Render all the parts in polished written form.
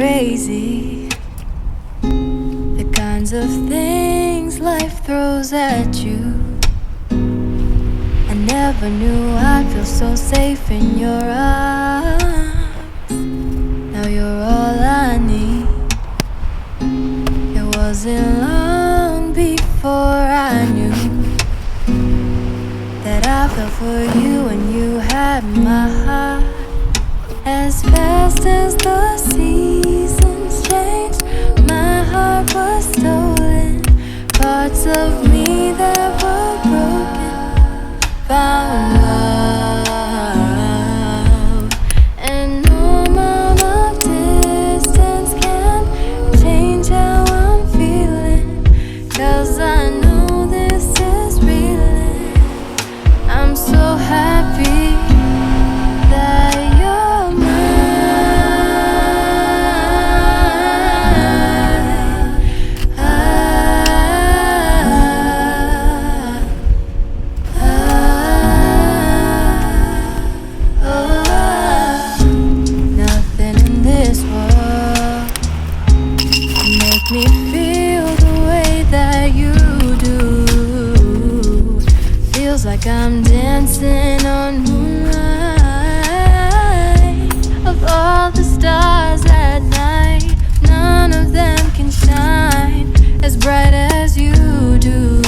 crazy. The kinds of things life throws at you. I never knew I'd feel so safe in your arms. Now you're all I need. It wasn't long before I knew that I fell for you and you had my heart. As fast as the seasons changed, my heart was stolen. Parts of me that were broken found love. And no amount of distance can change how I'm feeling, 'cause I know this is real. I'm so happy that you're mine. Nothing in this world can make me feel the way that you do. Feels like I'm dancing on moonlight. Of all the stars at night, none of them can shine as bright as you do.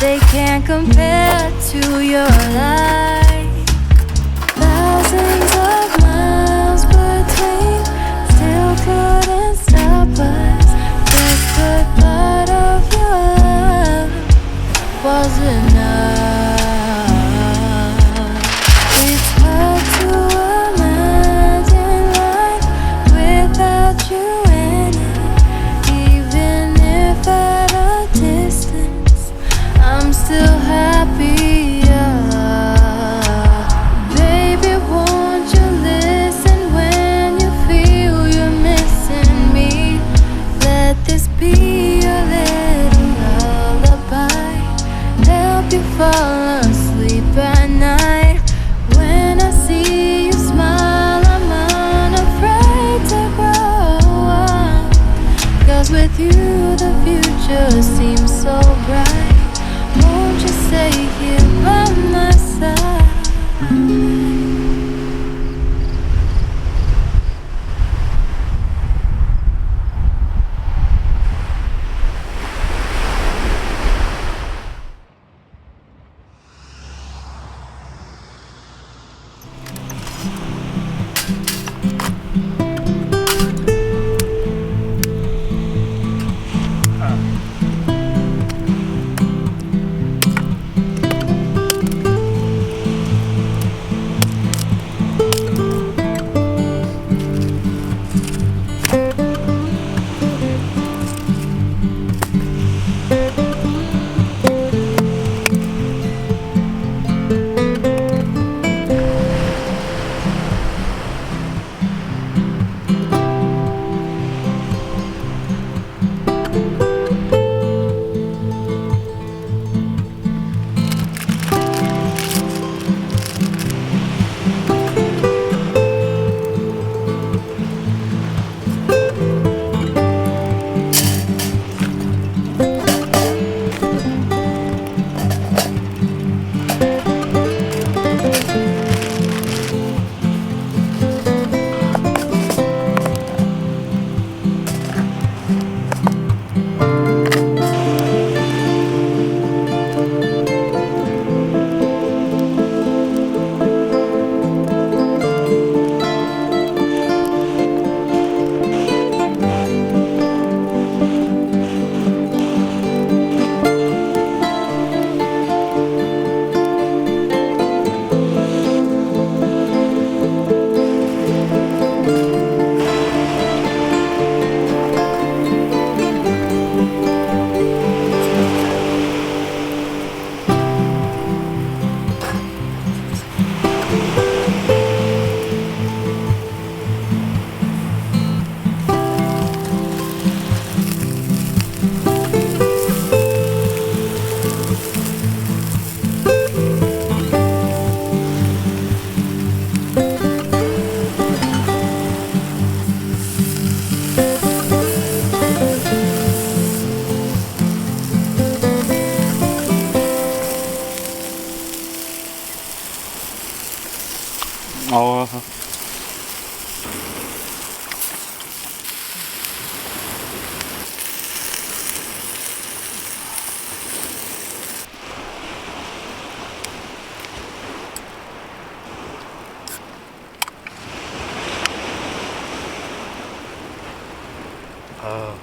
They can't compare to your light. Thousands of miles between, still couldn't stop us. Just the thought of your love was enough. It's hard to imagine life without you in it. Even if at a distance, I'm still happier. Baby, won't you listen when you feel you're missing me? Let this be your little lullaby. Help you fall asleep at night. When I see you smile, I'm unafraid to grow up. 'Cause with you the future seems so bright. Won't you stay here by my side? 어. 아.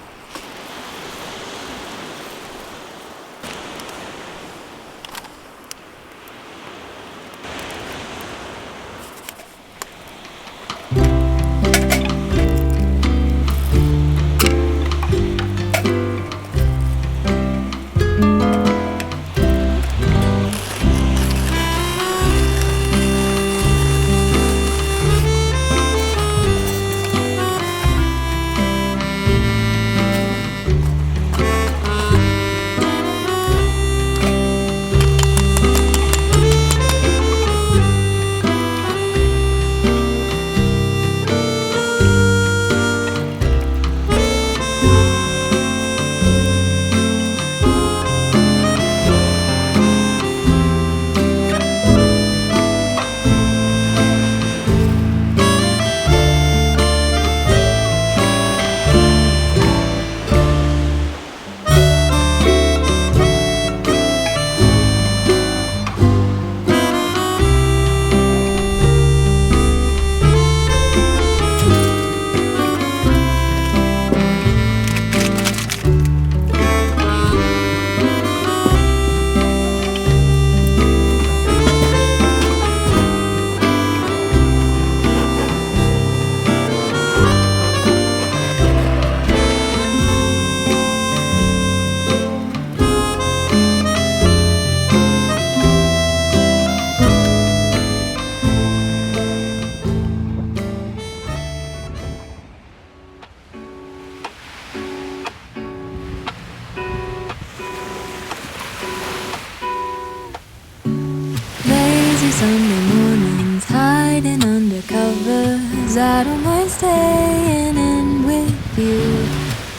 Sunday mornings hiding under covers. I don't mind staying in with you.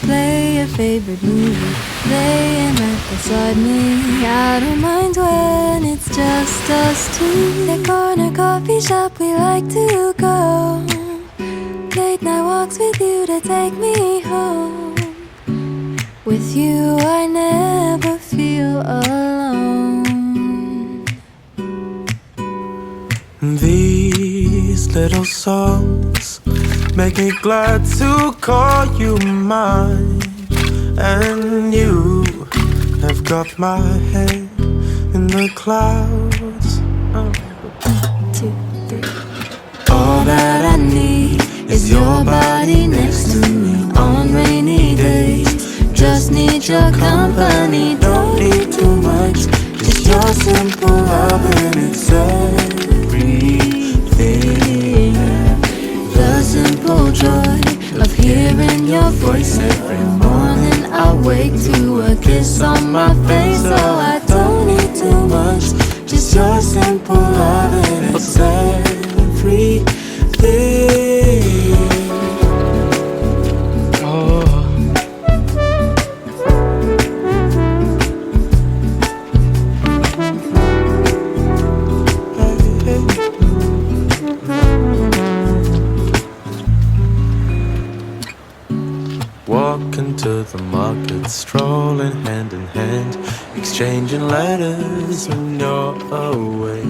Play your favorite movie, laying right beside me. I don't mind when it's just us two. That corner coffee shop we like to go. Late night walks with you to take me home. With you I never feel alone. These little songs make me glad to call you mine. And you have got my head in the clouds. 2, 3. All that I need is your body next to me on rainy days. Just need your company, don't need too much. Just your simple love and it's everything. The simple joy of hearing your voice every morning. I wake to a kiss on my face, so I don't need too much. Just your simple love and it's everything. Walking to the market, strolling hand in hand, exchanging letters when you're away.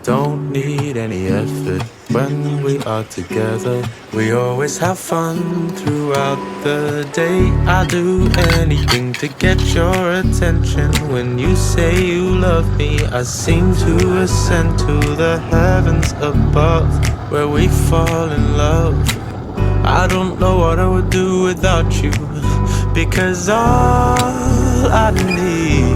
Don't need any effort when we are together. We always have fun throughout the day. I'll do anything to get your attention. When you say you love me, I seem to ascend to the heavens above, where we fall in love. I don't know what I would do without you, because all I need